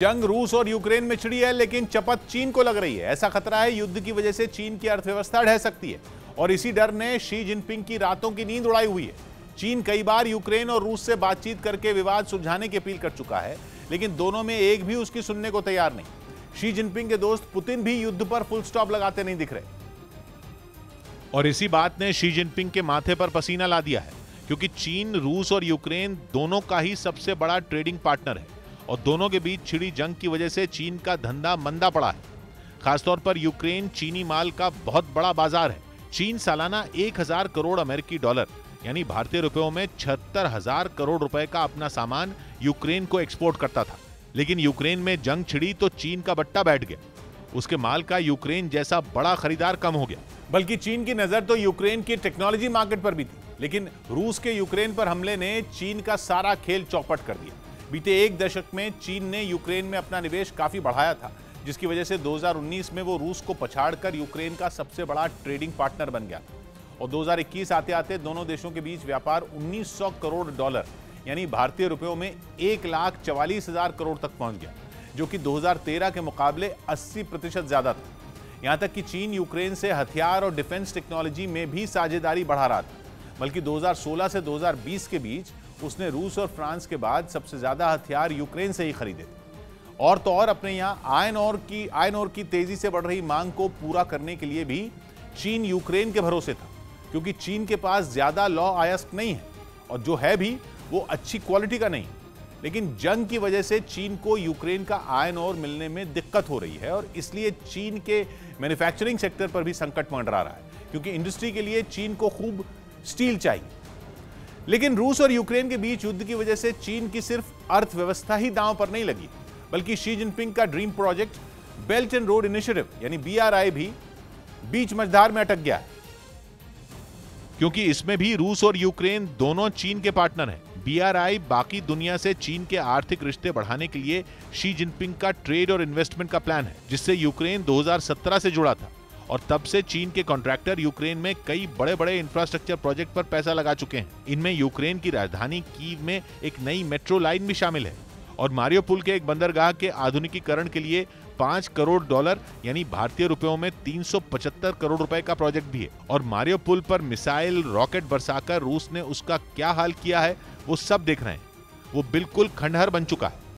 जंग रूस और यूक्रेन में छिड़ी है, लेकिन चपत चीन को लग रही है। ऐसा खतरा है युद्ध की वजह से चीन की अर्थव्यवस्था ढह सकती है और इसी डर ने शी जिनपिंग की रातों की नींद उड़ाई हुई है। चीन कई बार यूक्रेन और रूस से बातचीत करके विवाद सुलझाने की अपील कर चुका है, लेकिन दोनों में एक भी उसकी सुनने को तैयार नहीं। शी जिनपिंग के दोस्त पुतिन भी युद्ध पर फुल स्टॉप लगाते नहीं दिख रहे और इसी बात ने शी जिनपिंग के माथे पर पसीना ला दिया है, क्योंकि चीन, रूस और यूक्रेन दोनों का ही सबसे बड़ा ट्रेडिंग पार्टनर है और दोनों के बीच छिड़ी जंग की वजह से चीन का धंधा मंदा पड़ा है। खासतौर पर यूक्रेन चीनी माल का बहुत बड़ा बाजार है। चीन सालाना 1000 करोड़ अमेरिकी डॉलर यानी भारतीय रुपयों में 76,000 करोड़ रुपए का अपना सामान यूक्रेन को एक्सपोर्ट करता था, लेकिन यूक्रेन में जंग छिड़ी तो चीन का बट्टा बैठ गया। उसके माल का यूक्रेन जैसा बड़ा खरीदार कम हो गया। बल्कि चीन की नजर तो यूक्रेन की टेक्नोलॉजी मार्केट पर भी थी, लेकिन रूस के यूक्रेन पर हमले ने चीन का सारा खेल चौपट कर दिया। बीते एक दशक में चीन ने यूक्रेन में अपना निवेश काफी बढ़ाया था, जिसकी वजह से 2019 में वो रूस को पछाड़कर यूक्रेन का सबसे बड़ा ट्रेडिंग पार्टनर बन गया और 2021 आते आते दोनों देशों के बीच व्यापार 1900 करोड़ डॉलर यानी भारतीय रुपयों में 1,44,000 करोड़ तक पहुंच गया, जो कि 2013 के मुकाबले 80% ज्यादा था। यहां तक कि चीन यूक्रेन से हथियार और डिफेंस टेक्नोलॉजी में भी साझेदारी बढ़ा रहा था, बल्कि 2016 से 2020 के बीच उसने रूस और फ्रांस के बाद सबसे ज्यादा हथियार यूक्रेन से ही खरीदे थे। और तो और अपने यहाँ आयरन ओर की तेजी से बढ़ रही मांग को पूरा करने के लिए भी चीन यूक्रेन के भरोसे था, क्योंकि चीन के पास ज्यादा लौ अयस्क नहीं है और जो है भी वो अच्छी क्वालिटी का नहीं। लेकिन जंग की वजह से चीन को यूक्रेन का आयरन ओर मिलने में दिक्कत हो रही है और इसलिए चीन के मैन्युफैक्चरिंग सेक्टर पर भी संकट मंडरा रहा है, क्योंकि इंडस्ट्री के लिए चीन को खूब स्टील चाहिए। लेकिन रूस और यूक्रेन के बीच युद्ध की वजह से चीन की सिर्फ अर्थव्यवस्था ही दांव पर नहीं लगी, बल्कि शी जिनपिंग का dream project belt and road initiative यानी BRI भी बीच मझधार में अटक गया है, क्योंकि इसमें भी रूस और यूक्रेन दोनों चीन के पार्टनर हैं। BRI बाकी दुनिया से चीन के आर्थिक रिश्ते बढ़ाने के लिए शी जिनपिंग का ट्रेड और इन्वेस्टमेंट का प्लान है, जिससे यूक्रेन 2017 से जुड़ा था और तब से चीन के कॉन्ट्रैक्टर यूक्रेन में कई बड़े बड़े इंफ्रास्ट्रक्चर प्रोजेक्ट पर पैसा लगा चुके हैं। इनमें यूक्रेन की राजधानी कीव में एक नई मेट्रो लाइन भी शामिल है और मारियोपुल के एक बंदरगाह के आधुनिकीकरण के लिए 5 करोड़ डॉलर यानी भारतीय रुपयों में 375 करोड़ रुपए का प्रोजेक्ट भी है। और मारियोपुल पर मिसाइल रॉकेट बरसाकर रूस ने उसका क्या हाल किया है वो सब देख रहे हैं। वो बिल्कुल खंडहर बन चुका है।